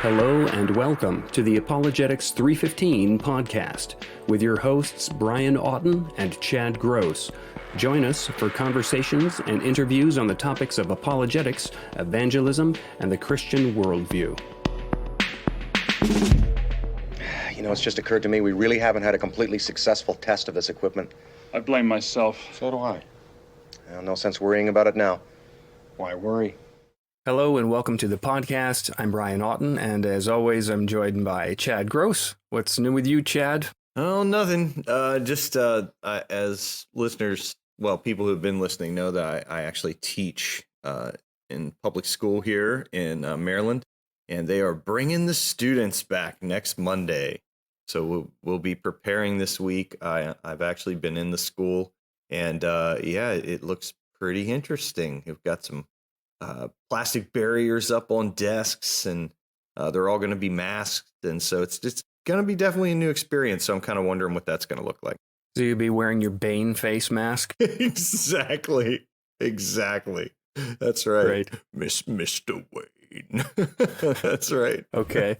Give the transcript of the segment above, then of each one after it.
Hello and welcome to the Apologetics 315 podcast with your hosts Brian Auten and Chad Gross. Join us for conversations and interviews on the topics of apologetics, evangelism, and the Christian worldview. You know, it's just occurred to me we really haven't had a completely successful test of this equipment. I blame myself. So do I. Well, no sense worrying about it now. Why worry? Hello and welcome to the podcast. I'm Brian Auten, and as always, I'm joined by Chad Gross. What's new with you, Chad? Oh, nothing. As listeners, well, people who've been listening know that I actually teach in public school here in Maryland, and they are bringing the students back next Monday. So we'll be preparing this week. I've actually been in the school, and it looks pretty interesting. We've got some plastic barriers up on desks, and they're all going to be masked, and so it's going to be definitely a new experience. So I'm kind of wondering what that's going to look like. So you'll be wearing your Bane face mask? Exactly. That's right. Mr. Wayne. That's right. Okay.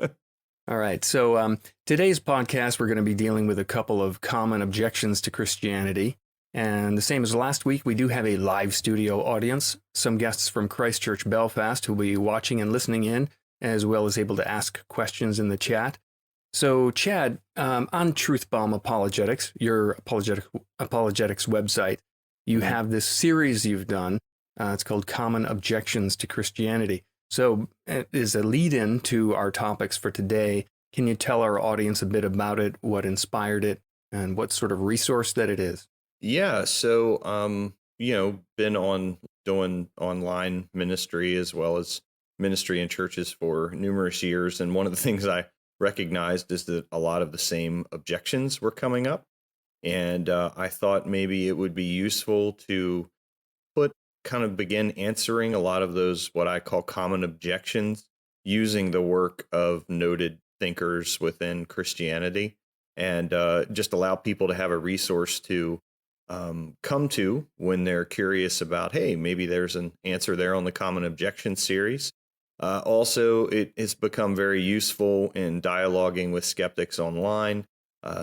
All right. So today's podcast, we're going to be dealing with a couple of common objections to Christianity. And the same as last week, we do have a live studio audience, some guests from Christchurch, Belfast, who will be watching and listening in, as well as able to ask questions in the chat. So, Chad, on Truthbomb Apologetics, your apologetics website, you have this series you've done. It's called Common Objections to Christianity. So, as a lead-in to our topics for today, can you tell our audience a bit about it, what inspired it, and what sort of resource that it is? Yeah, so been doing online ministry as well as ministry in churches for numerous years, and one of the things I recognized is that a lot of the same objections were coming up, and I thought maybe it would be useful to begin answering a lot of those what I call common objections using the work of noted thinkers within Christianity, and just allow people to have a resource to come to when they're curious about, hey, maybe there's an answer there on the Common Objection series. Also, it has become very useful in dialoguing with skeptics online.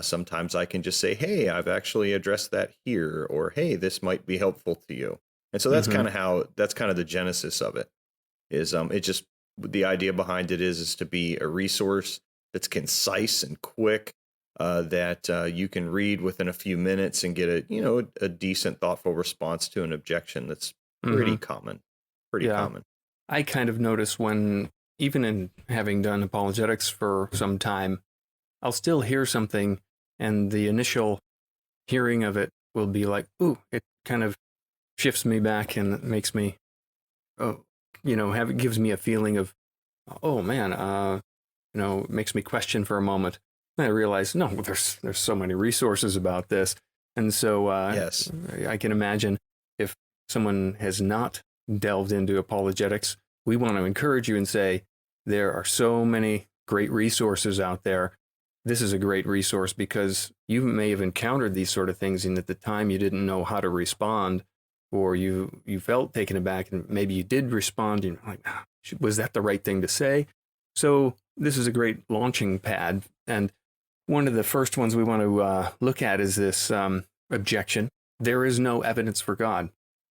Sometimes I can just say, hey, I've actually addressed that here, or hey, this might be helpful to you. And so that's kind of the genesis of it. Is it just the idea behind it is to be a resource that's concise and quick. That you can read within a few minutes and get a decent, thoughtful response to an objection that's pretty common. Common. I kind of notice when, even in having done apologetics for some time, I'll still hear something, and the initial hearing of it will be like, ooh, it kind of shifts me back and makes me, gives me a feeling of, oh man, it makes me question for a moment. I realized, no, there's so many resources about this. And so yes, I can imagine if someone has not delved into apologetics, we want to encourage you and say, there are so many great resources out there. This is a great resource because you may have encountered these sort of things, and at the time you didn't know how to respond, or you felt taken aback, and maybe you did respond, and you're like, was that the right thing to say? So this is a great launching pad. And one of the first ones we want to look at is this objection. There is no evidence for God.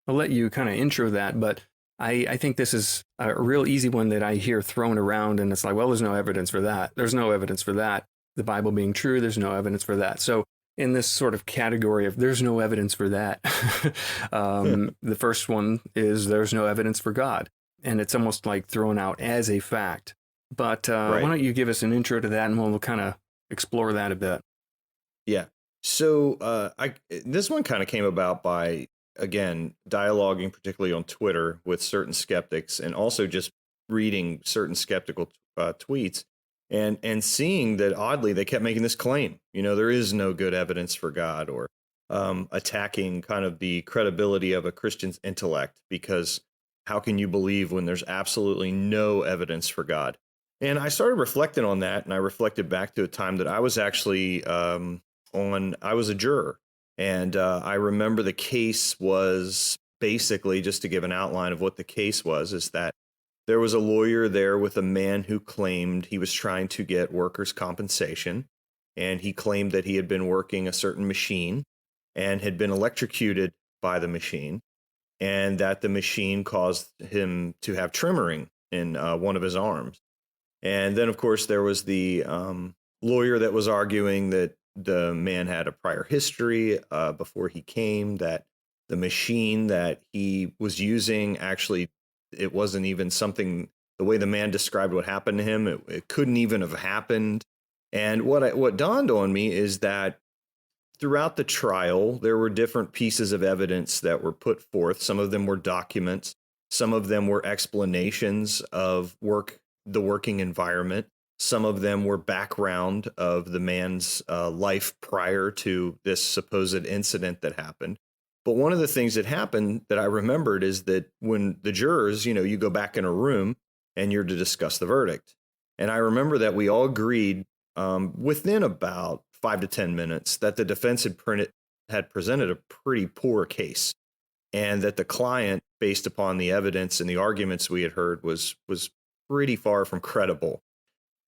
I'll let you kind of intro that, but I think this is a real easy one that I hear thrown around, and it's like, well, there's no evidence for that. There's no evidence for that. The Bible being true, there's no evidence for that. So in this sort of category of there's no evidence for that, the first one is there's no evidence for God. And it's almost like thrown out as a fact. But right. Why don't you give us an intro to that, and we'll kind of explore that a bit. Yeah. So this one kind of came about by, again, dialoguing, particularly on Twitter, with certain skeptics, and also just reading certain skeptical tweets and seeing that, oddly, they kept making this claim, there is no good evidence for God, or attacking kind of the credibility of a Christian's intellect, because how can you believe when there's absolutely no evidence for God? And I started reflecting on that, and I reflected back to a time that I was actually I was a juror. And I remember the case was basically, just to give an outline of what the case was, is that there was a lawyer there with a man who claimed he was trying to get workers' compensation, and he claimed that he had been working a certain machine and had been electrocuted by the machine, and that the machine caused him to have tremoring in one of his arms. And then, of course, there was the lawyer that was arguing that the man had a prior history before he came, that the machine that he was using, actually, it wasn't even something, the way the man described what happened to him, it couldn't even have happened. And what dawned on me is that throughout the trial, there were different pieces of evidence that were put forth. Some of them were documents. Some of them were explanations of the working environment. Some of them were background of the man's life prior to this supposed incident that happened. But one of the things that happened that I remembered is that when the jurors, you go back in a room and you're to discuss the verdict. And I remember that we all agreed within about 5 to 10 minutes that the defense had presented a pretty poor case, and that the client, based upon the evidence and the arguments we had heard, was pretty far from credible.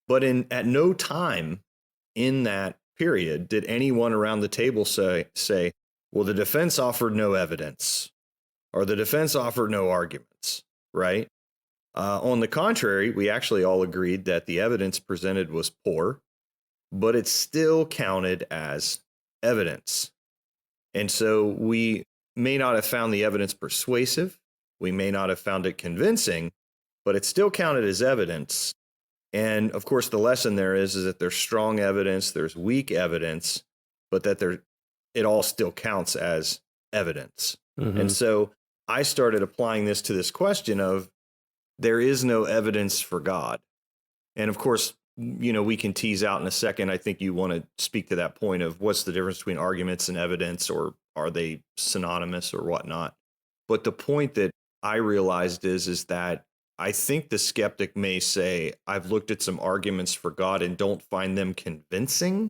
But at no time in that period did anyone around the table say, well, the defense offered no evidence, or the defense offered no arguments, right? On the contrary, we actually all agreed that the evidence presented was poor, but it still counted as evidence. And so we may not have found the evidence persuasive, we may not have found it convincing, but it still counted as evidence. And of course, the lesson there is that there's strong evidence, there's weak evidence, but that it all still counts as evidence. Mm-hmm. And so I started applying this to this question of, there is no evidence for God. And of course, we can tease out in a second. I think you want to speak to that point of what's the difference between arguments and evidence, or are they synonymous or whatnot? But the point that I realized is that I think the skeptic may say, I've looked at some arguments for God and don't find them convincing.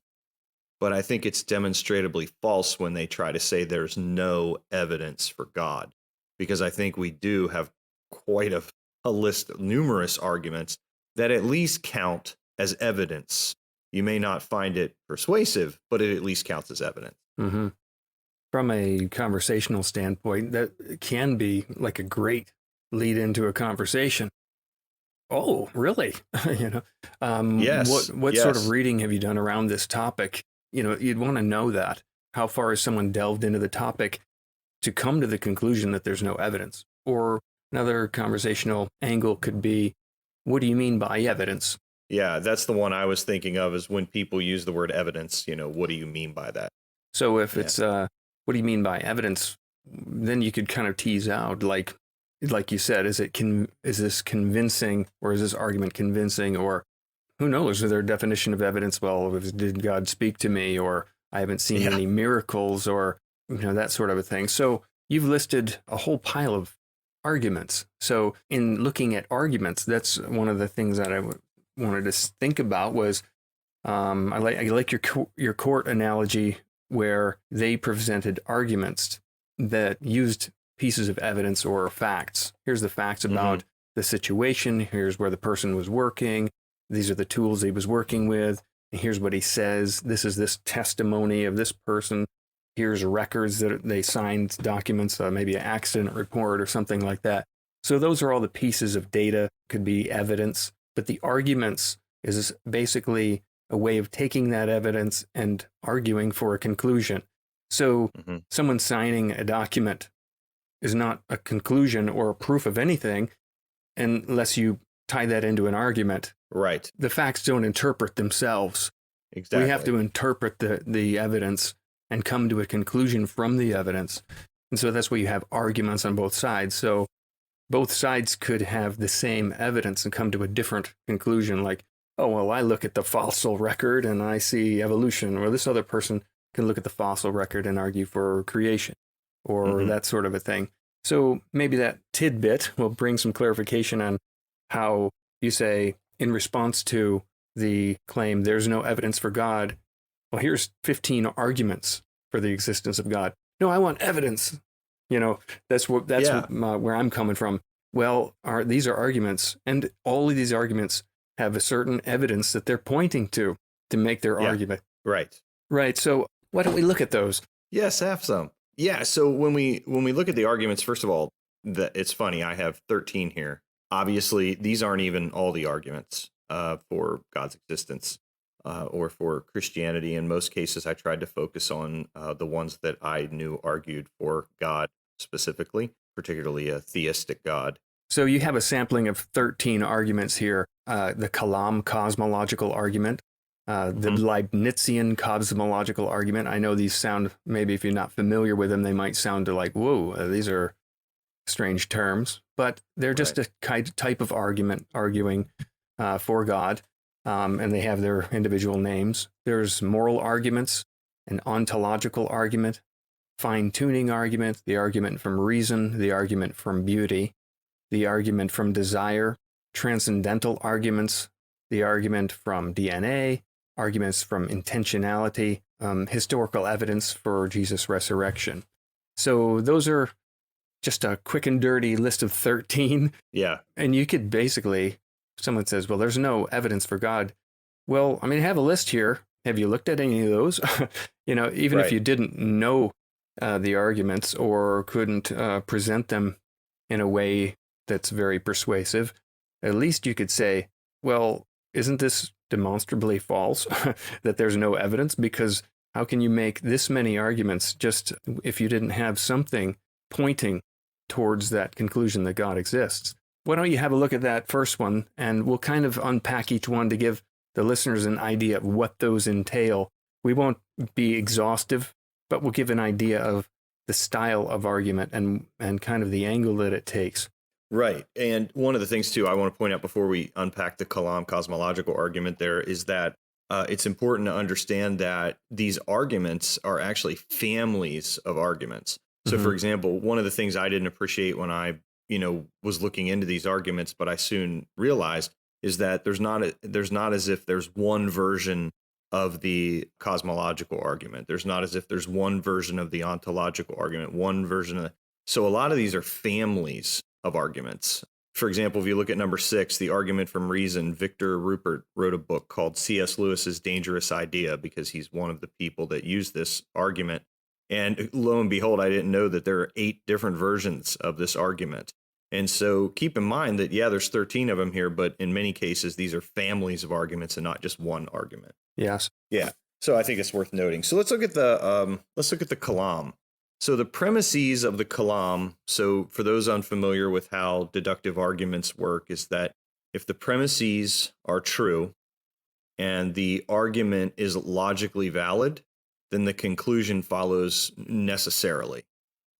But I think it's demonstrably false when they try to say there's no evidence for God, because I think we do have quite a list of numerous arguments that at least count as evidence. You may not find it persuasive, but it at least counts as evidence. Mm-hmm. From a conversational standpoint, that can be like a great lead into a conversation. Oh, really? Yes. What sort of reading have you done around this topic? You'd want to know that. How far has someone delved into the topic to come to the conclusion that there's no evidence? Or another conversational angle could be, what do you mean by evidence? Yeah, that's the one I was thinking of, is when people use the word evidence, what do you mean by that? So if it's, what do you mean by evidence? Then you could kind of tease out, like you said, is this convincing, or is this argument convincing, or who knows, is their definition of evidence? Well, did God speak to me, or I haven't seen any miracles, or that sort of a thing. So you've listed a whole pile of arguments. So in looking at arguments, that's one of the things that I wanted to think about was, I like your court analogy, where they presented arguments that used pieces of evidence or facts. Here's the facts about the situation. Here's where the person was working. These are the tools he was working with. And here's what he says. This is this testimony of this person. Here's records that they signed, documents, maybe an accident report or something like that. So those are all the pieces of data, could be evidence. But the arguments is basically a way of taking that evidence and arguing for a conclusion. So someone signing a document is not a conclusion or a proof of anything unless you tie that into an argument. Right. The facts don't interpret themselves. Exactly. We have to interpret the evidence and come to a conclusion from the evidence. And so that's why you have arguments on both sides. So both sides could have the same evidence and come to a different conclusion, like, oh, well, I look at the fossil record and I see evolution, or this other person can look at the fossil record and argue for creation, or that sort of a thing. So maybe that tidbit will bring some clarification on how you say, in response to the claim, there's no evidence for God, well, here's 15 arguments for the existence of God. No, I want evidence. That's where I'm coming from. Well, these are arguments, and all of these arguments have a certain evidence that they're pointing to make their Yeah. argument. Right. Right. So why don't we look at those? Yes, have some. Yeah. So when we look at the arguments, first of all, it's funny. I have 13 here. Obviously, these aren't even all the arguments for God's existence or for Christianity. In most cases, I tried to focus on the ones that I knew argued for God specifically, particularly a theistic God. So you have a sampling of 13 arguments here. The Kalam cosmological argument, the Leibnizian cosmological argument. I know these sound, maybe if you're not familiar with them, they might sound like, whoa, these are strange terms, but they're just a type of argument arguing for God, and they have their individual names. There's moral arguments, an ontological argument, fine-tuning argument, the argument from reason, the argument from beauty, the argument from desire, transcendental arguments, the argument from DNA, arguments from intentionality, historical evidence for Jesus' resurrection. So those are just a quick and dirty list of 13. Yeah. And you could basically, someone says, well, there's no evidence for God. Well, I mean, I have a list here. Have you looked at any of those? Even if you didn't know the arguments or couldn't present them in a way that's very persuasive, at least you could say, well, isn't this demonstrably false that there's no evidence? Because how can you make this many arguments just if you didn't have something pointing towards that conclusion that God exists? Why don't you have a look at that first one, and we'll kind of unpack each one to give the listeners an idea of what those entail. We won't be exhaustive, but we'll give an idea of the style of argument and kind of the angle that it takes. Right. And one of the things, too, I want to point out before we unpack the Kalam cosmological argument there is that it's important to understand that these arguments are actually families of arguments. So, for example, one of the things I didn't appreciate when I, was looking into these arguments, but I soon realized is that there's not as if there's one version of the cosmological argument. There's not as if there's one version of the ontological argument, one version of so a lot of these are families of arguments. For example, if you look at number 6, the argument from reason, Victor Rupert wrote a book called C.S. Lewis's Dangerous Idea because he's one of the people that use this argument. And lo and behold, I didn't know that there are 8 different versions of this argument. And so keep in mind that, there's 13 of them here, but in many cases, these are families of arguments and not just one argument. Yes. Yeah. So I think it's worth noting. So let's look at the Kalam. So the premises of the Kalam, so for those unfamiliar with how deductive arguments work, is that if the premises are true and the argument is logically valid, then the conclusion follows necessarily.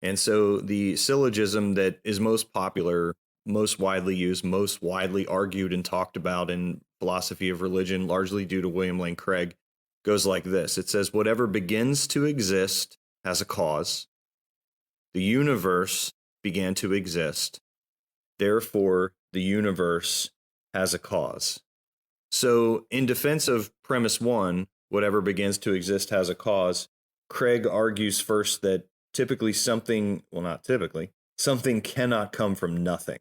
And so the syllogism that is most popular, most widely used, most widely argued and talked about in philosophy of religion, largely due to William Lane Craig, goes like this. It says, whatever begins to exist has a cause. The universe began to exist. Therefore, the universe has a cause. So in defense of premise 1, whatever begins to exist has a cause, Craig argues first that something cannot come from nothing.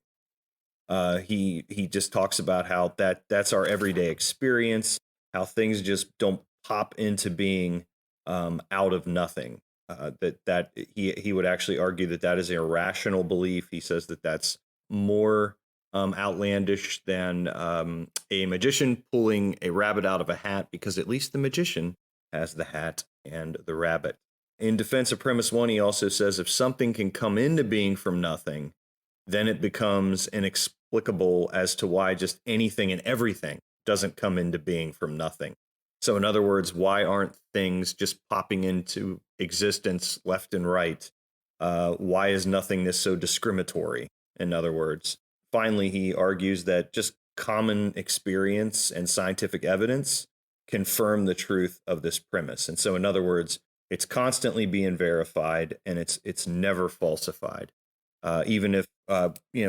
He just talks about how that's our everyday experience, how things just don't pop into being out of nothing. That he would actually argue that is a irrational belief. He says that that's more outlandish than a magician pulling a rabbit out of a hat, because at least the magician has the hat and the rabbit. In defense of premise 1, he also says if something can come into being from nothing, then it becomes inexplicable as to why just anything and everything doesn't come into being from nothing. So in other words, why aren't things just popping into existence left and right? Why is nothingness so discriminatory? In other words, finally, he argues that just common experience and scientific evidence confirm the truth of this premise. And so in other words, it's constantly being verified and it's never falsified. Even if,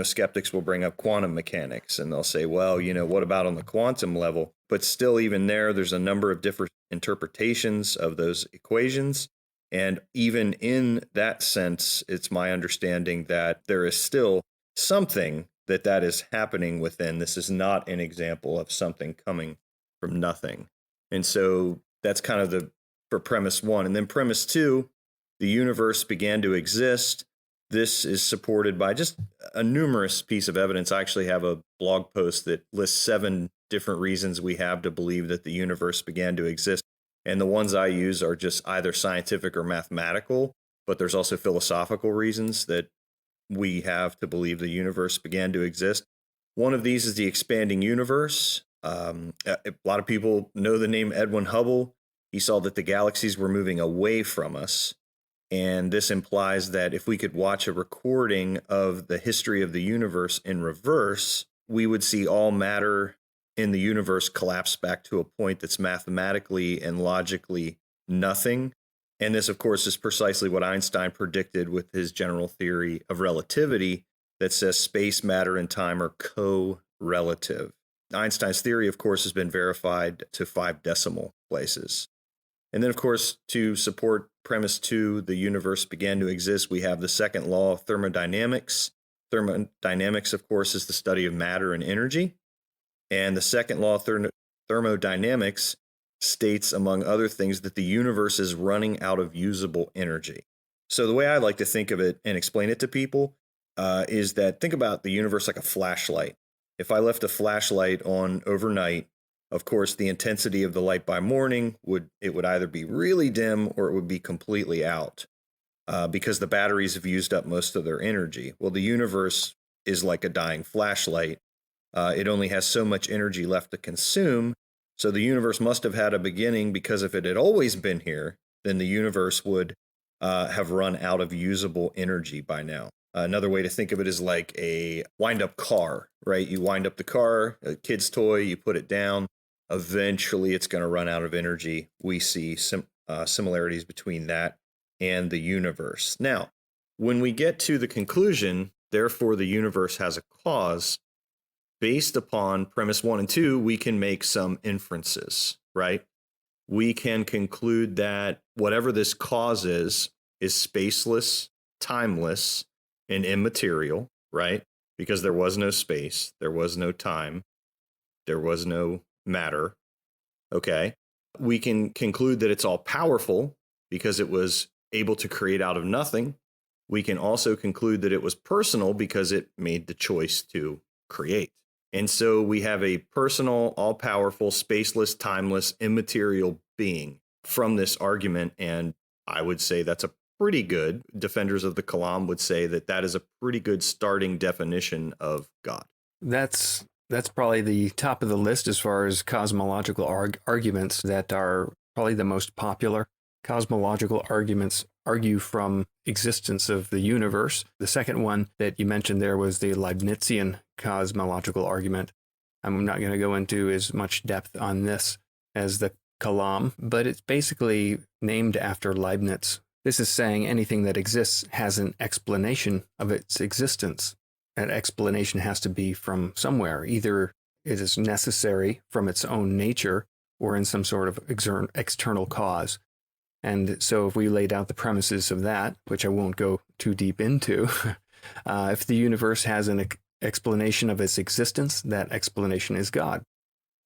skeptics will bring up quantum mechanics and they'll say, well, what about on the quantum level? But still, even there's a number of different interpretations of those equations. And even in that sense, it's my understanding that there is still something that is happening within. This is not an example of something coming from nothing. And so that's kind of for premise one. And then premise two, the universe began to exist. This is supported by just a numerous piece of evidence. I actually have a blog post that lists 7 different reasons we have to believe that the universe began to exist. And the ones I use are just either scientific or mathematical, but there's also philosophical reasons that we have to believe the universe began to exist. One of these is the expanding universe. A lot of people know the name Edwin Hubble. He saw that the galaxies were moving away from us. And this implies that if we could watch a recording of the history of the universe in reverse, we would see all matter in the universe collapse back to a point that's mathematically and logically nothing. And this, of course, is precisely what Einstein predicted with his general theory of relativity that says space, matter, and time are co-relative. Einstein's theory, of course, has been verified to 5 decimal places. And then, of course, to support premise 2, the universe began to exist, we have the second law of thermodynamics. Thermodynamics, of course, is the study of matter and energy. And the second law of thermodynamics states, among other things, that the universe is running out of usable energy. So the way I like to think of it and explain it to people is that think about the universe like a flashlight. If I left a flashlight on overnight, of course, the intensity of the light by morning would either be really dim or it would be completely out because the batteries have used up most of their energy. Well, the universe is like a dying flashlight. It only has so much energy left to consume. So the universe must have had a beginning, because if it had always been here, then the universe would have run out of usable energy by now. Another way to think of it is like a wind-up car, right? You wind up the car, a kid's toy, you put it down. Eventually, it's going to run out of energy. We see similarities between that and the universe. Now, when we get to the conclusion, therefore the universe has a cause, based upon premise 1 and 2, we can make some inferences, right? We can conclude that whatever this cause is spaceless, timeless, and immaterial, right? Because there was no space, there was no time, there was no matter. Okay. We can conclude that it's all powerful because it was able to create out of nothing. We can also conclude that it was personal because it made the choice to create. And so we have a personal, all-powerful, spaceless, timeless, immaterial being from this argument. And I would say that's a pretty good, defenders of the Kalam would say that is a pretty good starting definition of God. That's probably the top of the list as far as cosmological arguments that are probably the most popular. Cosmological arguments argue from existence of the universe. The second one that you mentioned there was the Leibnizian cosmological argument. I'm not going to go into as much depth on this as the Kalam, but it's basically named after Leibniz. This is saying anything that exists has an explanation of its existence. That explanation has to be from somewhere. Either it is necessary from its own nature or in some sort of external cause. And so if we laid out the premises of that, which I won't go too deep into, if the universe has an explanation of its existence, that explanation is God.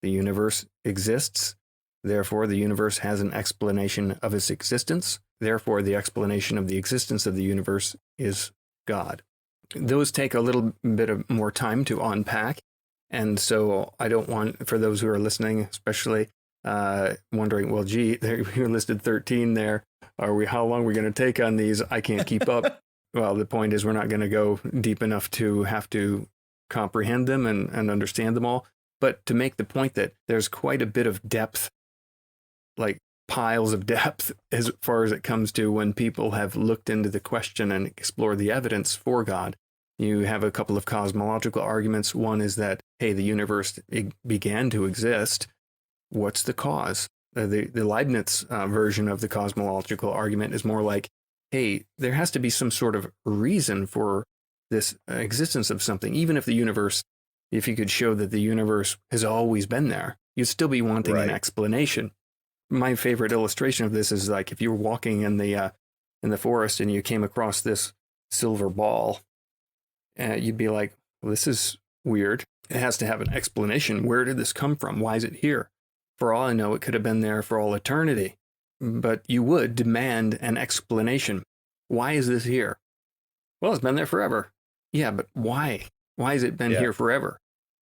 The universe exists, therefore the universe has an explanation of its existence, therefore the explanation of the existence of the universe is God. Those take a little bit of more time to unpack, and so I don't want, for those who are listening, especially wondering, well, gee, you listed 13 there. How long are we going to take on these? I can't keep up. Well, the point is we're not going to go deep enough to have to comprehend them and understand them all. But to make the point that there's quite a bit of depth, like piles of depth, as far as it comes to when people have looked into the question and explored the evidence for God. You have a couple of cosmological arguments. One is that, hey, the universe began to exist. What's the cause? The Leibniz version of the cosmological argument is more like, hey, there has to be some sort of reason for this existence of something. Even if the universe, if you could show that the universe has always been there, you'd still be wanting an explanation. My favorite illustration of this is like if you were walking in the forest and you came across this silver ball, you'd be like, well, this is weird. It has to have an explanation. Where did this come from? Why is it here? For all I know, it could have been there for all eternity. But you would demand an explanation. Why is this here? Well, it's been there forever. Yeah, but why? Why has it been here forever?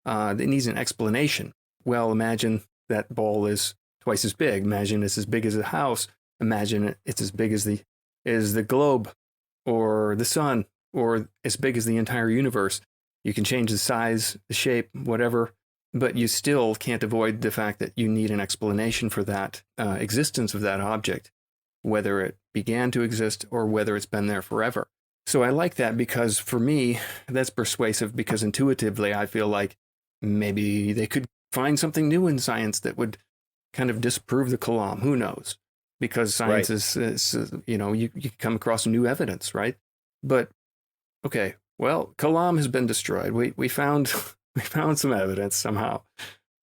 It needs an explanation. Well, imagine that ball is twice as big. Imagine it's as big as a house. Imagine it's as big as the globe or the sun, or as big as the entire universe. You can change the size, the shape, whatever, but you still can't avoid the fact that you need an explanation for that existence of that object, whether it began to exist or whether it's been there forever. So I like that because for me, that's persuasive, because intuitively I feel like maybe they could find something new in science that would kind of disprove the Kalam. Who knows? Because science is you come across new evidence, right? But okay, well, Kalam has been destroyed. We found we found some evidence somehow.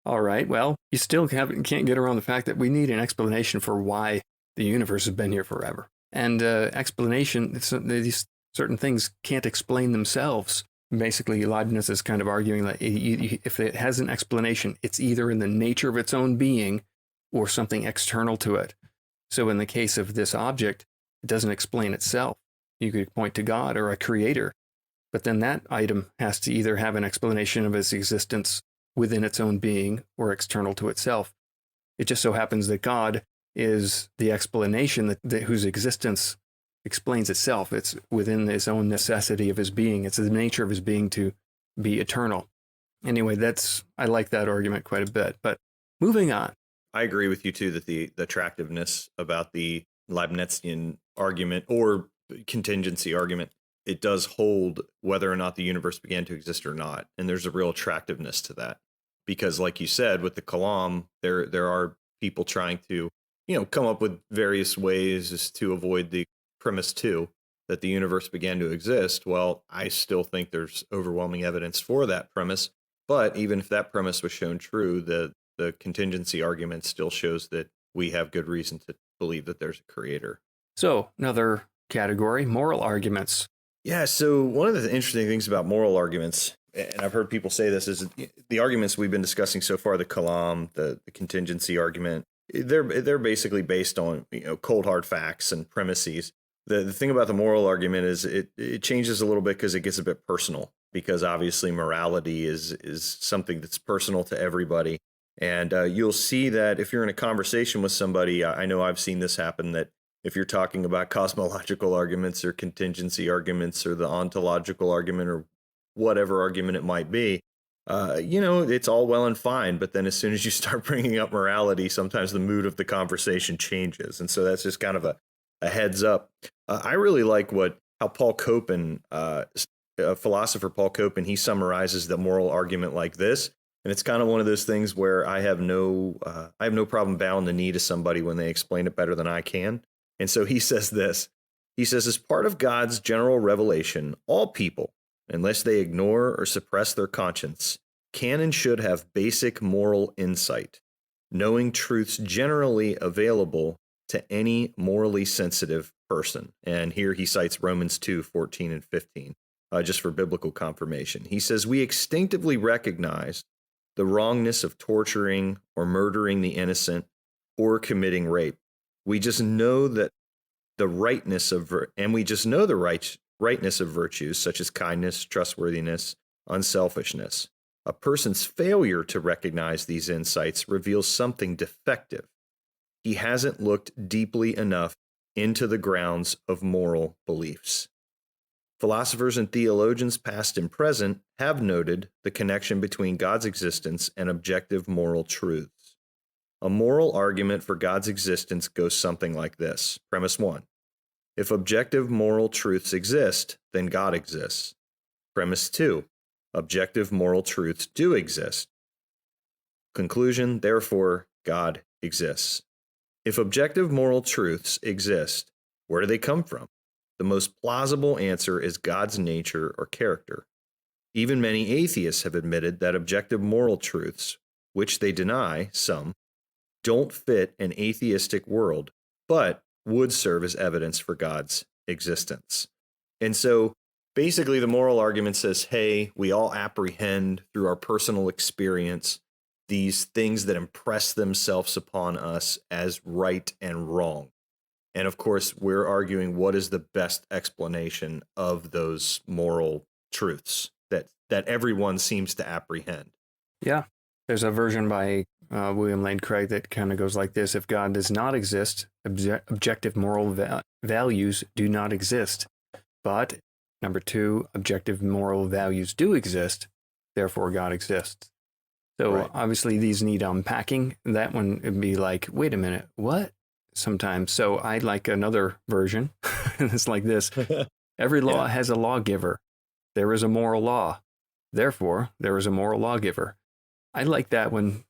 All right, well, you still can't get around the fact that we need an explanation for why the universe has been here forever. And explanation, these certain things can't explain themselves. Basically, Leibniz is kind of arguing that if it has an explanation, it's either in the nature of its own being or something external to it. So in the case of this object, it doesn't explain itself. You could point to God or a creator, but then that item has to either have an explanation of its existence within its own being or external to itself. It just so happens that God is the explanation whose existence explains itself. It's within his own necessity of his being. It's the nature of his being to be eternal. Anyway, I like that argument quite a bit. But moving on. I agree with you too that the attractiveness about the Leibnizian argument or contingency argument, it does hold whether or not the universe began to exist or not. And there's a real attractiveness to that. Because like you said, with the Kalam, there are people trying to, come up with various ways to avoid the premise too, that the universe began to exist. Well, I still think there's overwhelming evidence for that premise. But even if that premise was shown true, the contingency argument still shows that we have good reason to believe that there's a creator. So another category, moral arguments. Yeah, so one of the interesting things about moral arguments, and I've heard people say this, is the arguments we've been discussing so far, the Kalam, the contingency argument, they're basically based on cold hard facts and premises. The thing about the moral argument is it changes a little bit because it gets a bit personal, because obviously morality is something that's personal to everybody. And you'll see that if you're in a conversation with somebody, I know I've seen this happen, that if you're talking about cosmological arguments or contingency arguments or the ontological argument or whatever argument it might be, it's all well and fine. But then as soon as you start bringing up morality, sometimes the mood of the conversation changes. And so that's just kind of a heads up. I really like how Paul Copan, philosopher Paul Copan, he summarizes the moral argument like this. And it's kind of one of those things where I have no problem bowing the knee to somebody when they explain it better than I can. And so he says this. He says, as part of God's general revelation, all people, unless they ignore or suppress their conscience, can and should have basic moral insight, knowing truths generally available to any morally sensitive person. And here he cites Romans 2:14 and 15, just for biblical confirmation. He says, we instinctively recognize the wrongness of torturing or murdering the innocent or committing rape. We just know that the rightness of rightness of virtues such as kindness, trustworthiness, unselfishness. A person's failure to recognize these insights reveals something defective. He hasn't looked deeply enough into the grounds of moral beliefs. Philosophers and theologians, past and present, have noted the connection between God's existence and objective moral truths. A moral argument for God's existence goes something like this. Premise 1. If objective moral truths exist, then God exists. Premise 2. Objective moral truths do exist. Conclusion, therefore, God exists. If objective moral truths exist, where do they come from? The most plausible answer is God's nature or character. Even many atheists have admitted that objective moral truths, which they deny, some, don't fit an atheistic world, but would serve as evidence for God's existence. And so basically the moral argument says, hey, we all apprehend through our personal experience these things that impress themselves upon us as right and wrong. And of course, we're arguing what is the best explanation of those moral truths that everyone seems to apprehend. Yeah. There's a version by William Lane Craig that kind of goes like this. If God does not exist, objective moral values do not exist. But, number 2, objective moral values do exist. Therefore, God exists. So obviously these need unpacking. That one would be like, wait a minute, what? Sometimes. So I like another version. It's like this. Every law has a lawgiver. There is a moral law. Therefore, there is a moral lawgiver. I like that one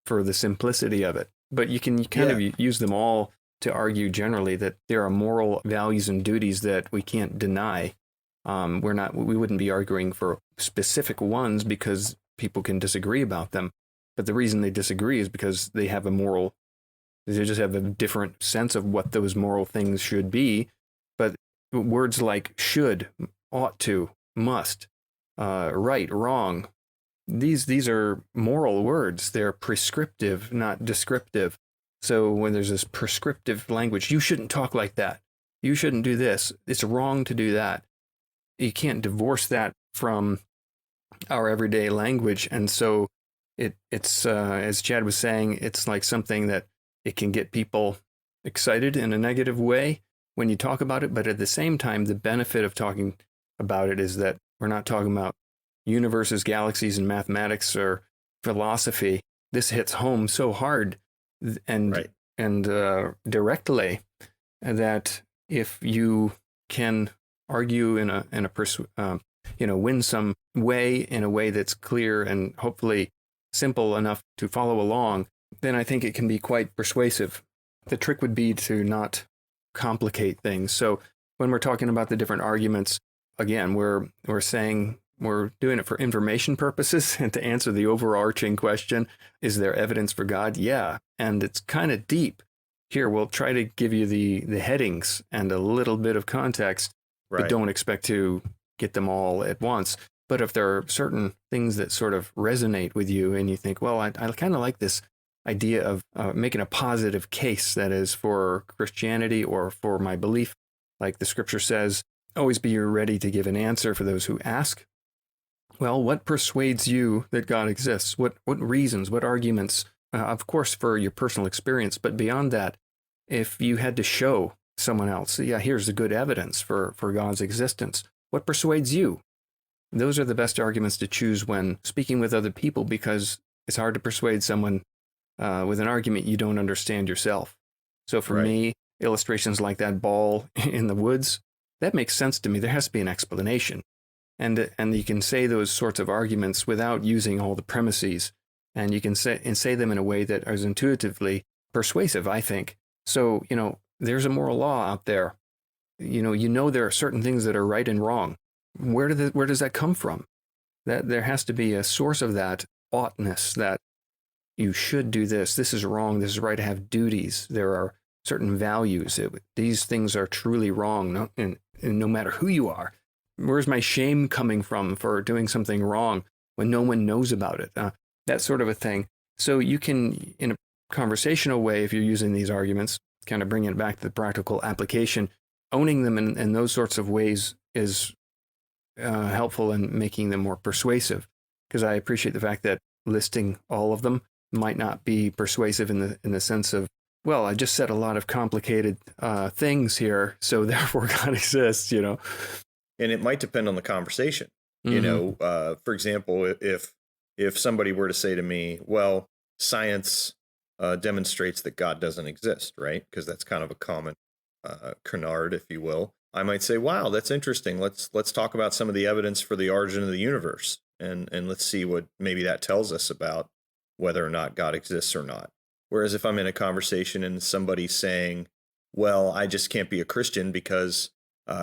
for the simplicity of it. But you can kind of use them all to argue generally that there are moral values and duties that we can't deny. We wouldn't be arguing for specific ones because people can disagree about them. But the reason they disagree is because they just have a different sense of what those moral things should be. But words like should, ought to, must, right, wrong, these are moral words. They're prescriptive, not descriptive. So when there's this prescriptive language, you shouldn't talk like that. You shouldn't do this. It's wrong to do that. You can't divorce that from our everyday language. And so it's as Chad was saying, it's like something that it can get people excited in a negative way when you talk about it. But at the same time, the benefit of talking about it is that we're not talking about universes, galaxies, and mathematics or philosophy. This hits home so hard and directly that if you can argue in a winsome way, in a way that's clear and hopefully simple enough to follow along, then I think it can be quite persuasive. The trick would be to not complicate things. So when we're talking about the different arguments, again, we're saying we're doing it for information purposes and to answer the overarching question, is there evidence for God? Yeah. And it's kind of deep. Here, we'll try to give you the headings and a little bit of context, but don't expect to get them all at once. But if there are certain things that sort of resonate with you and you think, well, I kind of like this idea of making a positive case, that is for Christianity or for my belief, like the scripture says, always be ready to give an answer for those who ask. Well, what persuades you that God exists? What reasons, what arguments? Of course, for your personal experience, but beyond that, if you had to show someone else, here's the good evidence for God's existence, what persuades you? Those are the best arguments to choose when speaking with other people, because it's hard to persuade someone with an argument you don't understand yourself. So for me, illustrations like that ball in the woods, that makes sense to me. There has to be an explanation. And you can say those sorts of arguments without using all the premises, and you can say them in a way that is intuitively persuasive, I think. So, there's a moral law out there. There are certain things that are right and wrong. Where does that come from? That there has to be a source of that oughtness, that you should do this. This is wrong. This is right. To have duties. There are certain values. These things are truly wrong, and no matter who you are. Where's my shame coming from for doing something wrong when no one knows about it? That sort of a thing. So you can, in a conversational way, if you're using these arguments, kind of bringing it back to the practical application, owning them in those sorts of ways is helpful in making them more persuasive. Because I appreciate the fact that listing all of them might not be persuasive in the sense of, well, I just said a lot of complicated things here, so therefore God exists, And it might depend on the conversation. For example, if somebody were to say to me, well, science demonstrates that God doesn't exist, right? Because that's kind of a common canard, if you will. I might say, wow, that's interesting. Let's talk about some of the evidence for the origin of the universe, and let's see what maybe that tells us about whether or not God exists or not. Whereas if I'm in a conversation and somebody's saying, well, I just can't be a Christian because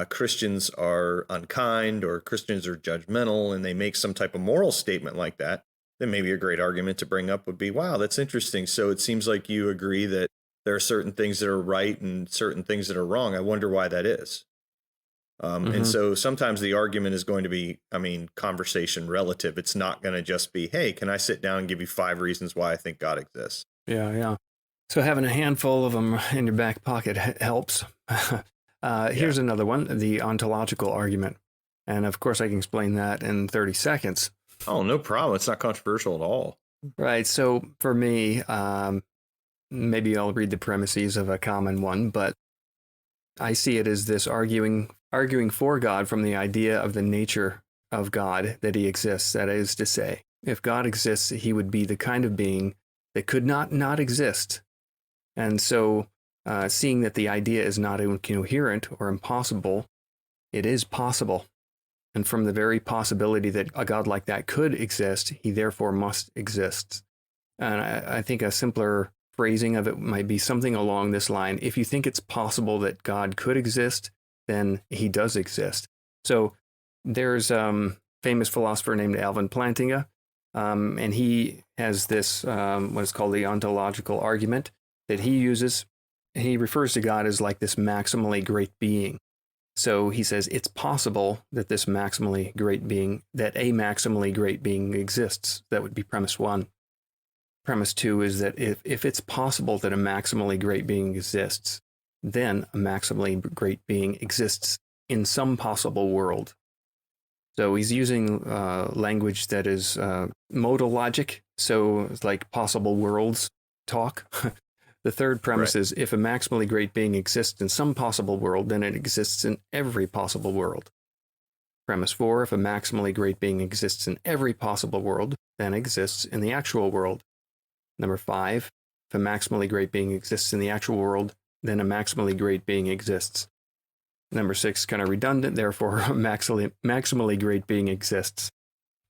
Christians are unkind or Christians are judgmental, and they make some type of moral statement like that, then maybe a great argument to bring up would be, wow, that's interesting. So it seems like you agree that there are certain things that are right and certain things that are wrong. I wonder why that is. And so sometimes the argument is going to be, conversation relative. It's not going to just be, hey, can I sit down and give you 5 reasons why I think God exists? Yeah. So having a handful of them in your back pocket helps. Here's another one, the ontological argument. And of course, I can explain that in 30 seconds. Oh, no problem. It's not controversial at all. Right. So for me, maybe I'll read the premises of a common one, but I see it as this arguing for God from the idea of the nature of God, that he exists. That is to say, if God exists, he would be the kind of being that could not exist. And so seeing that the idea is not incoherent or impossible, it is possible. And from the very possibility that a God like that could exist, he therefore must exist. And I think a simpler phrasing of it might be something along this line. If you think it's possible that God could exist, then he does exist. So there's a famous philosopher named Alvin Plantinga, and he has this what's called the ontological argument that he uses. He refers to God as like this maximally great being. So he says it's possible that a maximally great being exists. That would be premise 1. Premise 2 is that if it's possible that a maximally great being exists, then a maximally great being exists in some possible world. So he's using language that is modal logic, so it's like possible worlds talk. The third premise is if a maximally great being exists in some possible world, then it exists in every possible world. Premise 4, if a maximally great being exists in every possible world, then it exists in the actual world. Number 5, if a maximally great being exists in the actual world, then a maximally great being exists. Number 6, kind of redundant, therefore a maximally great being exists.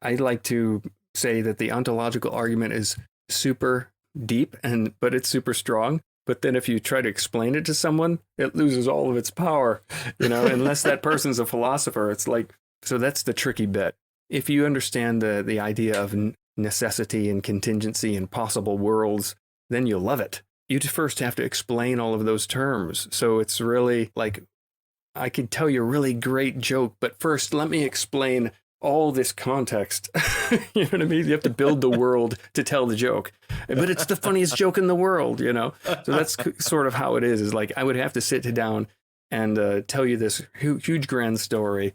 I'd like to say that the ontological argument is super deep, but it's super strong. But then if you try to explain it to someone, it loses all of its power, unless that person's a philosopher. It's like, so that's the tricky bit. If you understand the idea of necessity and contingency and possible worlds, then you'll love it. You first have to explain all of those terms. So it's really like, I could tell you a really great joke, but first let me explain all this context. You know what I mean? You have to build the world to tell the joke, but it's the funniest joke in the world, So that's sort of how it is like, I would have to sit down and tell you this huge grand story.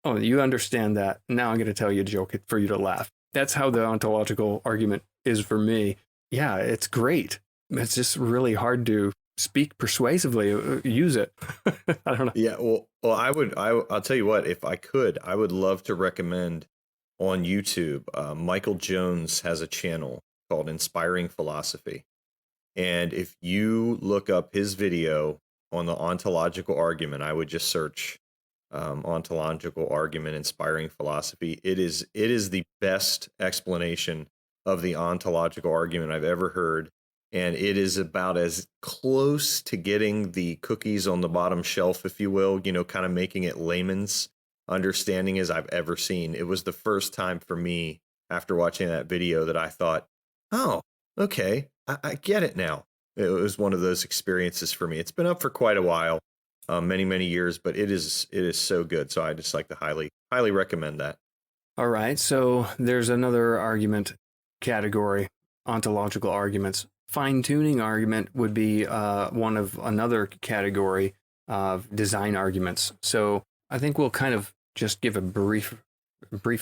Oh, you understand that. Now I'm going to tell you a joke for you to laugh. That's how the ontological argument is for me. Yeah, it's great. It's just really hard to speak persuasively, use it. I don't know. Yeah, well, I'll tell you what, if I could, I would love to recommend on YouTube, Michael Jones has a channel called Inspiring Philosophy. And if you look up his video on the ontological argument, I would just search ontological argument, inspiring philosophy. It is the best explanation of the ontological argument I've ever heard. And it is about as close to getting the cookies on the bottom shelf, if you will, kind of making it layman's understanding as I've ever seen. It was the first time for me after watching that video that I thought, oh, okay, I get it now. It was one of those experiences for me. It's been up for quite a while, many years, but it is so good. So I just like to highly recommend that. All right. So there's another argument category, ontological arguments. Fine-tuning argument would be one of another category of design arguments. So I think we'll kind of just give a brief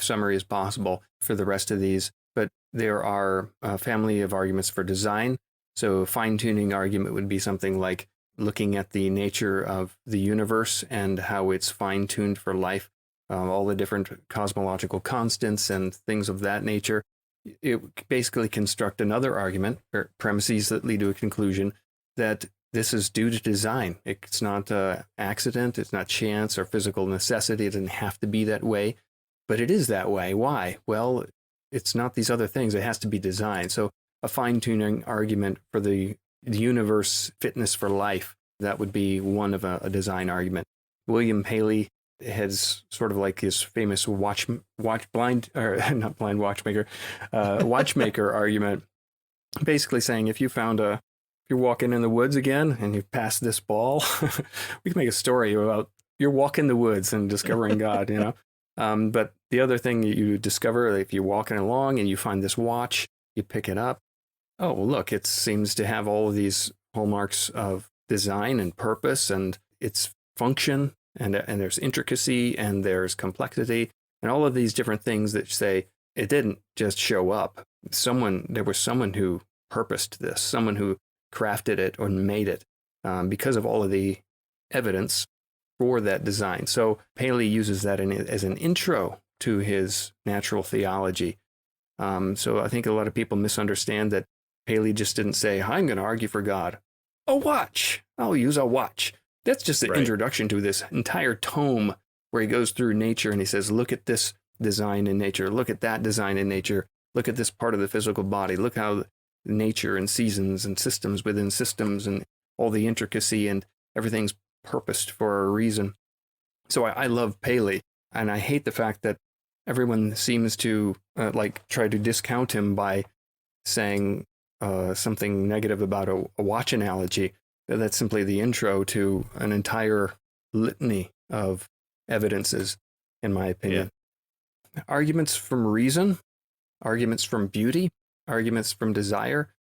summary as possible for the rest of these. But there are a family of arguments for design. So fine-tuning argument would be something like looking at the nature of the universe and how it's fine-tuned for life, all the different cosmological constants and things of that nature. It basically construct another argument or premises that lead to a conclusion that this is due to design. It's not accident, it's not chance or physical necessity. It doesn't have to be that way, but it is that way. Why? Well, it's not these other things. It has to be designed. So a fine-tuning argument for the universe fitness for life, that would be one of a design argument. William Paley has sort of like his famous watchmaker argument, basically saying if you're walking in the woods again and you pass this ball, we can make a story about you're walking the woods and discovering God, you know. But the other thing you discover, if you're walking along and you find this watch, you pick it up. Oh, look, it seems to have all of these hallmarks of design and purpose and its function, and there's intricacy and there's complexity and all of these different things that say it didn't just show up. There was someone who purposed this, someone who crafted it or made it because of all of the evidence for that design. So Paley uses that as an intro to his natural theology. So I think a lot of people misunderstand that Paley just didn't say, I'm going to argue for God. A watch. I'll use a watch. That's just the introduction to this entire tome where he goes through nature and he says, look at this design in nature. Look at that design in nature. Look at this part of the physical body. Look how nature and seasons and systems within systems and all the intricacy and everything's purposed for a reason. So I love Paley, and I hate the fact that everyone seems to try to discount him by saying something negative about a watch analogy. That's simply the intro to an entire litany of evidences, in my opinion. Yeah. Arguments from reason, arguments from beauty, arguments from desire.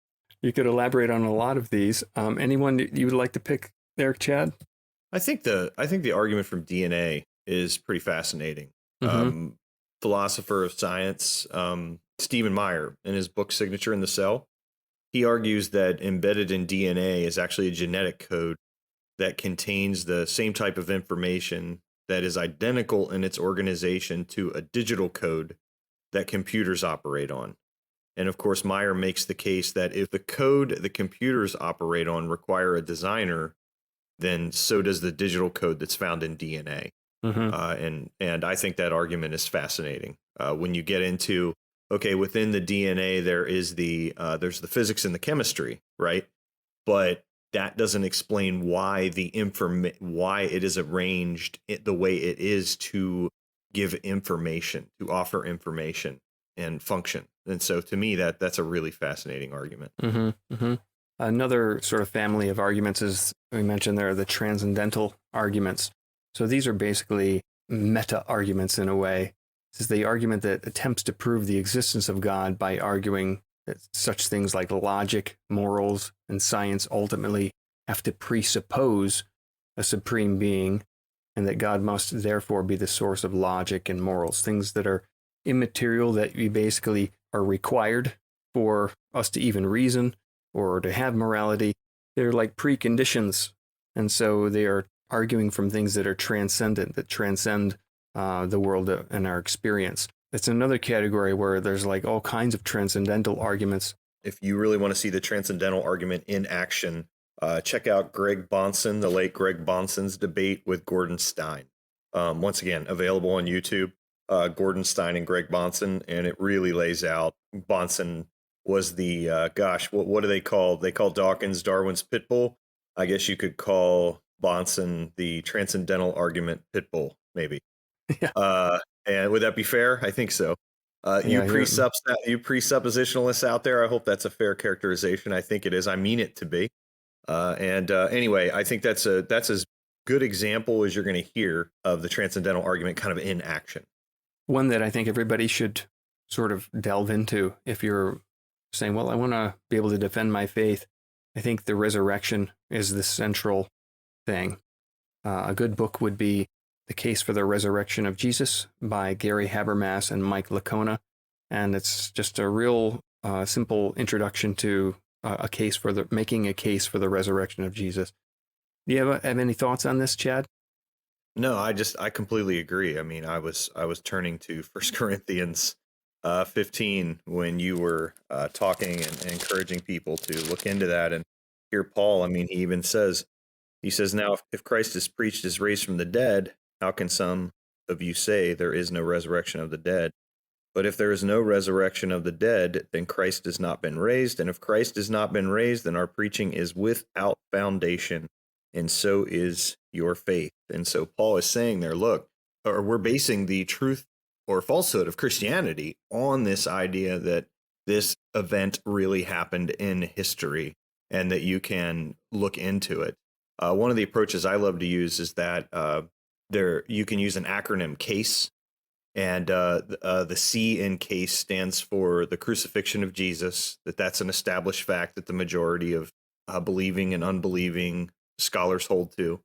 You could elaborate on a lot of these. Anyone you would like to pick there, Chad? I think the argument from DNA is pretty fascinating. Mm-hmm. Philosopher of science, Stephen Meyer, in his book Signature in the Cell, he argues that embedded in DNA is actually a genetic code that contains the same type of information that is identical in its organization to a digital code that computers operate on. And of course, Meyer makes the case that if the code the computers operate on require a designer, then so does the digital code that's found in DNA. Mm-hmm. And I think that argument is fascinating. When you get into, okay, within the DNA, there's the physics and the chemistry, right? But that doesn't explain why why it is arranged the way it is to give information, to offer information and function. And so to me, that's a really fascinating argument. Mm-hmm. Mm-hmm. Another sort of family of arguments is, we mentioned there, are the transcendental arguments. So these are basically meta arguments in a way. This is the argument that attempts to prove the existence of God by arguing that such things like logic, morals, and science ultimately have to presuppose a supreme being, and that God must therefore be the source of logic and morals, things that are immaterial, that we basically are required for us to even reason or to have morality. They're like preconditions. And so they are arguing from things that are transcendent, that transcend the world and our experience. It's another category where there's like all kinds of transcendental arguments. If you really want to see the transcendental argument in action, check out Greg Bahnsen, the late Greg Bahnsen's debate with Gordon Stein. Once again, available on YouTube, Gordon Stein and Greg Bahnsen, and it really lays out. Bahnsen was the, what do they call? They call Dawkins Darwin's pit bull. I guess you could call Bahnsen the transcendental argument pit bull, maybe. Yeah. And would that be fair? I think so. You presuppositionalists out there, I hope that's a fair characterization. I think it is. I mean it to be. Anyway, I think that's as good example as you're going to hear of the transcendental argument kind of in action. One that I think everybody should sort of delve into if you're saying, well, I want to be able to defend my faith. I think the resurrection is the central thing. A good book would be The Case for the Resurrection of Jesus by Gary Habermas and Mike Licona. And it's just a real simple introduction to making a case for the resurrection of Jesus. Do you have any thoughts on this, Chad? No, I completely agree. I mean, I was turning to 1 Corinthians 15 when you were talking and encouraging people to look into that. And here Paul, I mean, he even says, now, if Christ is preached as raised from the dead, how can some of you say there is no resurrection of the dead? But if there is no resurrection of the dead, then Christ has not been raised. And if Christ has not been raised, then our preaching is without foundation, and so is your faith. And so Paul is saying there, look, or we're basing the truth or falsehood of Christianity on this idea that this event really happened in history and that you can look into it. One of the approaches I love to use is that there you can use an acronym CASE, and the C in CASE stands for the crucifixion of Jesus. That's an established fact that the majority of believing and unbelieving scholars hold to.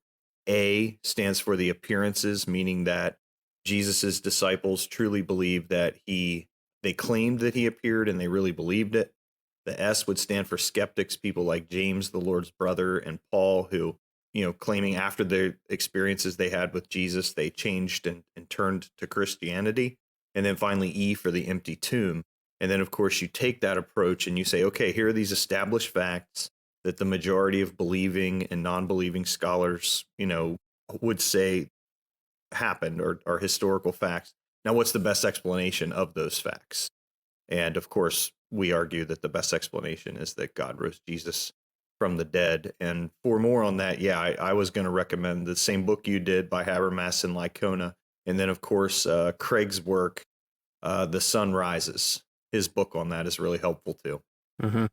A stands for the appearances, meaning that Jesus's disciples truly believed that they claimed that he appeared and they really believed it. The S would stand for skeptics, people like James, the Lord's brother, and Paul, who, claiming after the experiences they had with Jesus, they changed and turned to Christianity. And then finally, E for the empty tomb. And then, of course, you take that approach and you say, okay, here are these established facts that the majority of believing and non-believing scholars, would say happened or are historical facts. Now, what's the best explanation of those facts? And of course, we argue that the best explanation is that God rose Jesus from the dead. And for more on that, I was going to recommend the same book you did by Habermas and Licona. And then, of course, Craig's work, The Sun Rises. His book on that is really helpful too. Mm-hmm.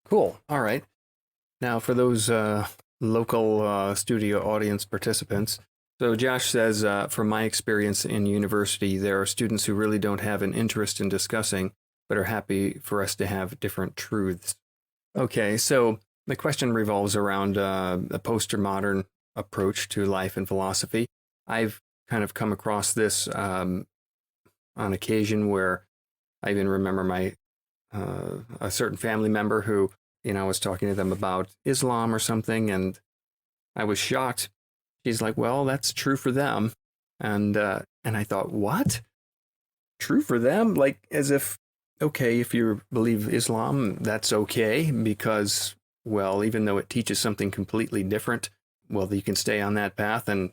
Cool. All right. Now, for those local studio audience participants, so Josh says, from my experience in university, there are students who really don't have an interest in discussing, but are happy for us to have different truths. Okay, so the question revolves around a postmodern approach to life and philosophy. I've kind of come across this on occasion where I even remember a certain family member who, I was talking to them about Islam or something, and I was shocked. She's like, well, that's true for them. And I thought, what? True for them? Like, as if, okay, if you believe Islam, that's okay, because, well, even though it teaches something completely different, well, you can stay on that path and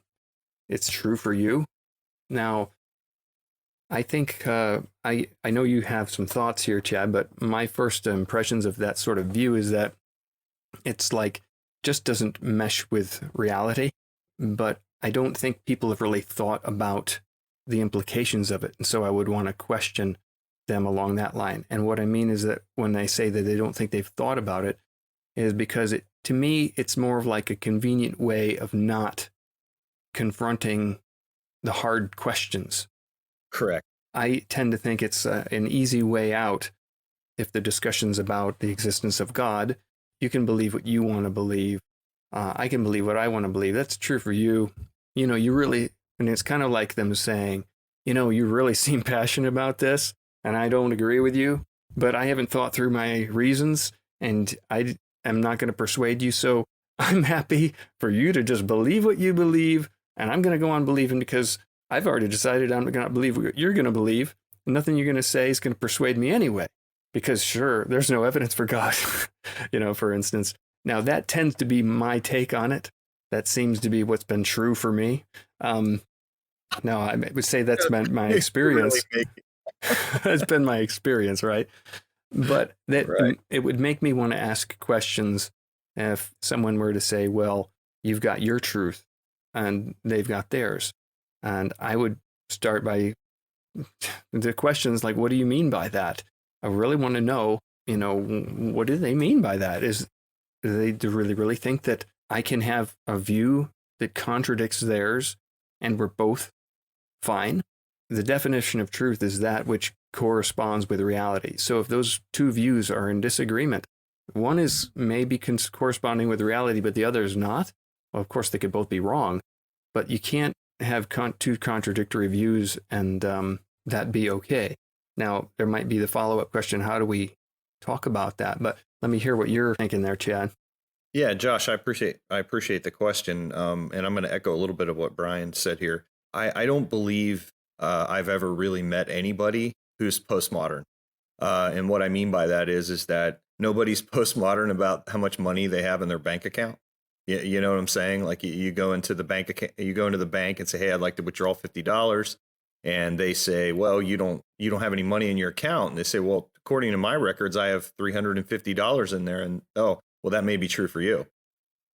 it's true for you. Now, I think, I know you have some thoughts here, Chad, but my first impressions of that sort of view is that it's like, just doesn't mesh with reality. But I don't think people have really thought about the implications of it. And so I would want to question them along that line. And what I mean is that when I say that they don't think they've thought about it, is because to me, it's more of like a convenient way of not confronting the hard questions. Correct. I tend to think it's an easy way out. If the discussion's about the existence of God, you can believe what you want to believe. I can believe what I want to believe. That's true for you. You really, and it's kind of like them saying, you really seem passionate about this, and I don't agree with you, but I haven't thought through my reasons, and I am not going to persuade you. So I'm happy for you to just believe what you believe, and I'm going to go on believing because I've already decided I'm going to believe what you're going to believe. And nothing you're going to say is going to persuade me anyway, because sure, there's no evidence for God, for instance. Now, that tends to be my take on it. That seems to be what's been true for me. No, I would say that's been my experience. That's been my experience, right? But it would make me want to ask questions if someone were to say, well, you've got your truth and they've got theirs. And I would start by the questions like, what do you mean by that? I really want to know, what do they mean by that? Do they really think that I can have a view that contradicts theirs and we're both fine? The definition of truth is that which corresponds with reality. So if those two views are in disagreement, one is maybe corresponding with reality, but the other is not. Well, of course, they could both be wrong, but you can't have two contradictory views and that be okay. Now, there might be the follow-up question, how do we talk about that? But let me hear what you're thinking there, Chad. Yeah, Josh, I appreciate the question, and I'm going to echo a little bit of what Brian said here. I don't believe I've ever really met anybody who's postmodern, and what I mean by that is that nobody's postmodern about how much money they have in their bank account. You know what I'm saying? Like you go into the bank account, you go into the bank and say, "Hey, I'd like to withdraw $50," and they say, "Well, you don't have any money in your account." And they say, "Well, according to my records, I have $350 in there," and oh. Well, that may be true for you.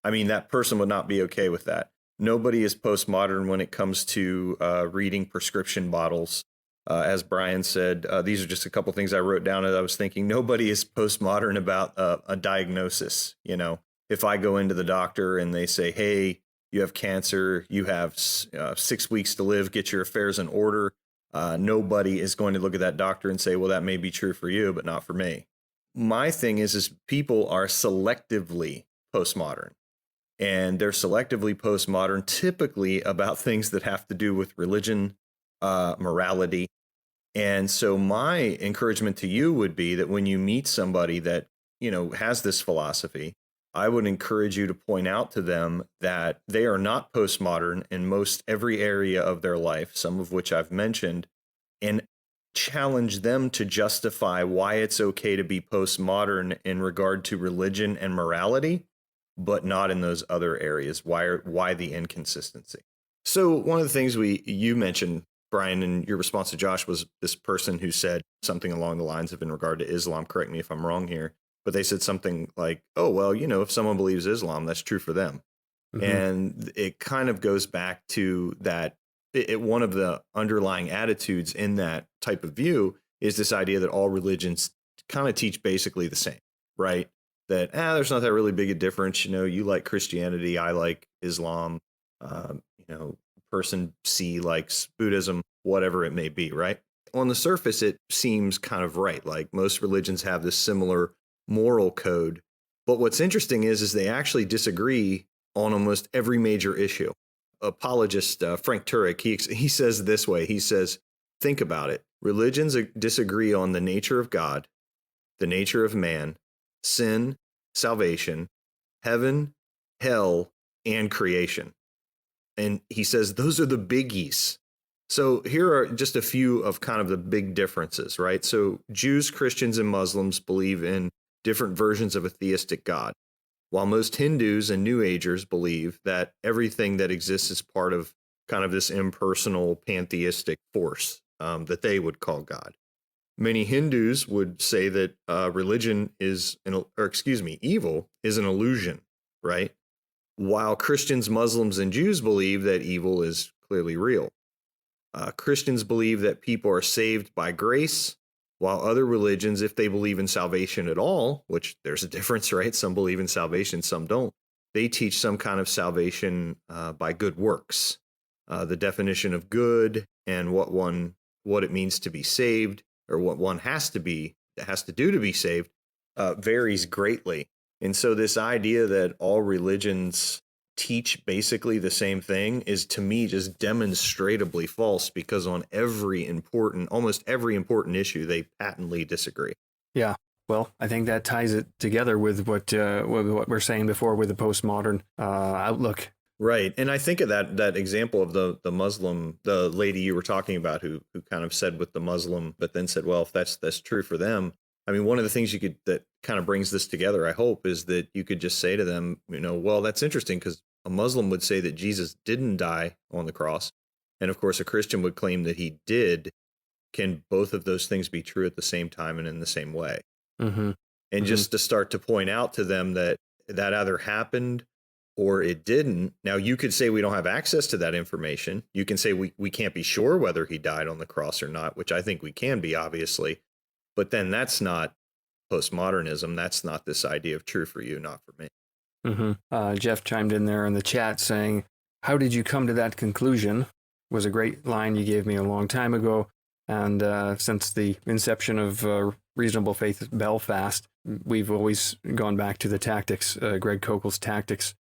I mean, that person would not be okay with that. Nobody is postmodern when it comes to reading prescription bottles. As Brian said, these are just a couple things I wrote down as I was thinking. Nobody is postmodern about a diagnosis. If I go into the doctor and they say, hey, you have cancer, you have 6 weeks to live, get your affairs in order. Nobody is going to look at that doctor and say, well, that may be true for you, but not for me. My thing is people are selectively postmodern, and they're selectively postmodern typically about things that have to do with religion, morality. And so my encouragement to you would be that when you meet somebody that, has this philosophy, I would encourage you to point out to them that they are not postmodern in most every area of their life, some of which I've mentioned, and challenge them to justify why it's okay to be postmodern in regard to religion and morality, but not in those other areas. Why the inconsistency? So one of the things you mentioned, Brian, in your response to Josh, was this person who said something along the lines of, in regard to Islam, correct me if I'm wrong here, but they said something like, oh, well, if someone believes Islam, that's true for them. Mm-hmm. And it kind of goes back to that. One of the underlying attitudes in that type of view is this idea that all religions kind of teach basically the same, right? That there's not that really big a difference. You like Christianity, I like Islam, person C likes Buddhism, whatever it may be, right? On the surface, it seems kind of right. Like most religions have this similar moral code. But what's interesting is they actually disagree on almost every major issue. Apologist Frank Turek, he says this way. He says, think about it. Religions disagree on the nature of God, the nature of man, sin, salvation, heaven, hell, and creation. And he says those are the biggies. So here are just a few of kind of the big differences, right? So Jews, Christians, and Muslims believe in different versions of a theistic God, while most Hindus and New Agers believe that everything that exists is part of kind of this impersonal pantheistic force that they would call God. Many Hindus would say that evil is an illusion, right? While Christians, Muslims, and Jews believe that evil is clearly real. Christians believe that people are saved by grace, while other religions, if they believe in salvation at all, which there's a difference, right? Some believe in salvation, some don't. They teach some kind of salvation by good works. The definition of good and what it means to be saved, or what one has to do to be saved, varies greatly. And so this idea that all religions teach basically the same thing is, to me, just demonstrably false, because on almost every important issue, they patently disagree. Yeah. Well, I think that ties it together with what we're saying before with the postmodern outlook. Right. And I think of that example of the Muslim, the lady you were talking about who kind of said with the Muslim, but then said, well, if that's true for them. I mean, one of the things that kind of brings this together, I hope, is that you could just say to them, well, that's interesting, because a Muslim would say that Jesus didn't die on the cross. And of course, a Christian would claim that he did. Can both of those things be true at the same time and in the same way? Mm-hmm. And just to start to point out to them that either happened or it didn't. Now, you could say we don't have access to that information. You can say we can't be sure whether he died on the cross or not, which I think we can be, obviously. But then that's not postmodernism. That's not this idea of true for you, not for me. Mm-hmm. Jeff chimed in there in the chat saying, how did you come to that conclusion? Was a great line you gave me a long time ago. And since the inception of Reasonable Faith Belfast, we've always gone back to the tactics, Greg Kokel's tactics.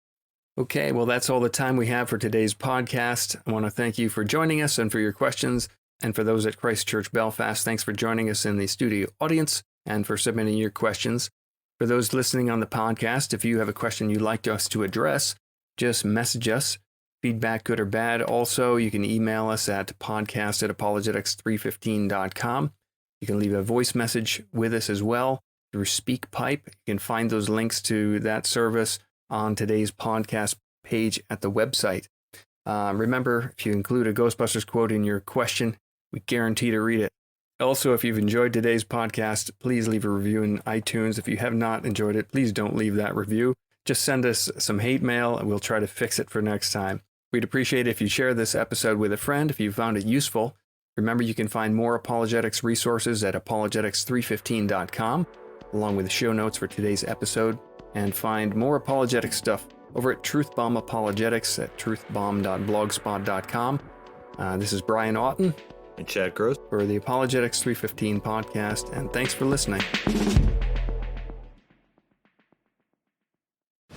Okay, well, that's all the time we have for today's podcast. I want to thank you for joining us and for your questions. And for those at Christ Church Belfast, thanks for joining us in the studio audience and for submitting your questions. For those listening on the podcast, if you have a question you'd like us to address, just message us, feedback good or bad. Also, you can email us at podcast@apologetics315.com. You can leave a voice message with us as well through SpeakPipe. You can find those links to that service on today's podcast page at the website. Remember, if you include a Ghostbusters quote in your question, we guarantee to read it. Also, if you've enjoyed today's podcast, please leave a review in iTunes. If you have not enjoyed it, please don't leave that review. Just send us some hate mail and we'll try to fix it for next time. We'd appreciate it if you share this episode with a friend if you found it useful. Remember, you can find more apologetics resources at apologetics315.com, along with the show notes for today's episode, and find more apologetic stuff over at Truthbomb Apologetics at truthbomb.blogspot.com. This is Brian Auten And Chad Gross for the Apologetics 315 podcast, and thanks for listening.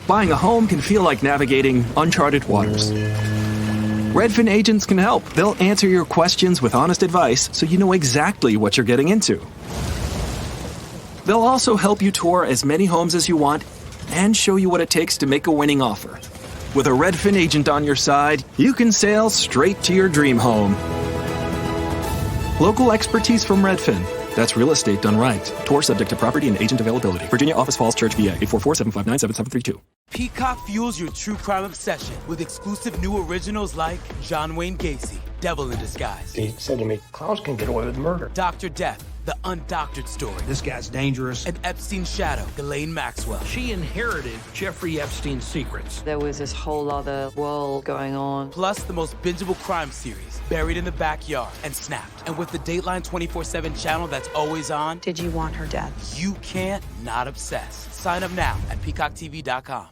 Buying a home can feel like navigating uncharted waters. Redfin agents can help. They'll answer your questions with honest advice so you know exactly what you're getting into. They'll also help you tour as many homes as you want and show you what it takes to make a winning offer. With a Redfin agent on your side, you can sail straight to your dream home. Local expertise from Redfin. That's real estate done right. Tour subject to property and agent availability. Virginia Office Falls Church, VA. 844-759-7732. Peacock fuels your true crime obsession with exclusive new originals like John Wayne Gacy, Devil in Disguise. He said to me, clowns can get away with murder. Dr. Death, the undoctored story. This guy's dangerous. And Epstein's shadow, Ghislaine Maxwell. She inherited Jeffrey Epstein's secrets. There was this whole other world going on. Plus the most bingeable crime series, Buried in the Backyard and Snapped. And with the Dateline 24/7 channel that's always on. Did you want her dead? You can't not obsess. Sign up now at peacocktv.com.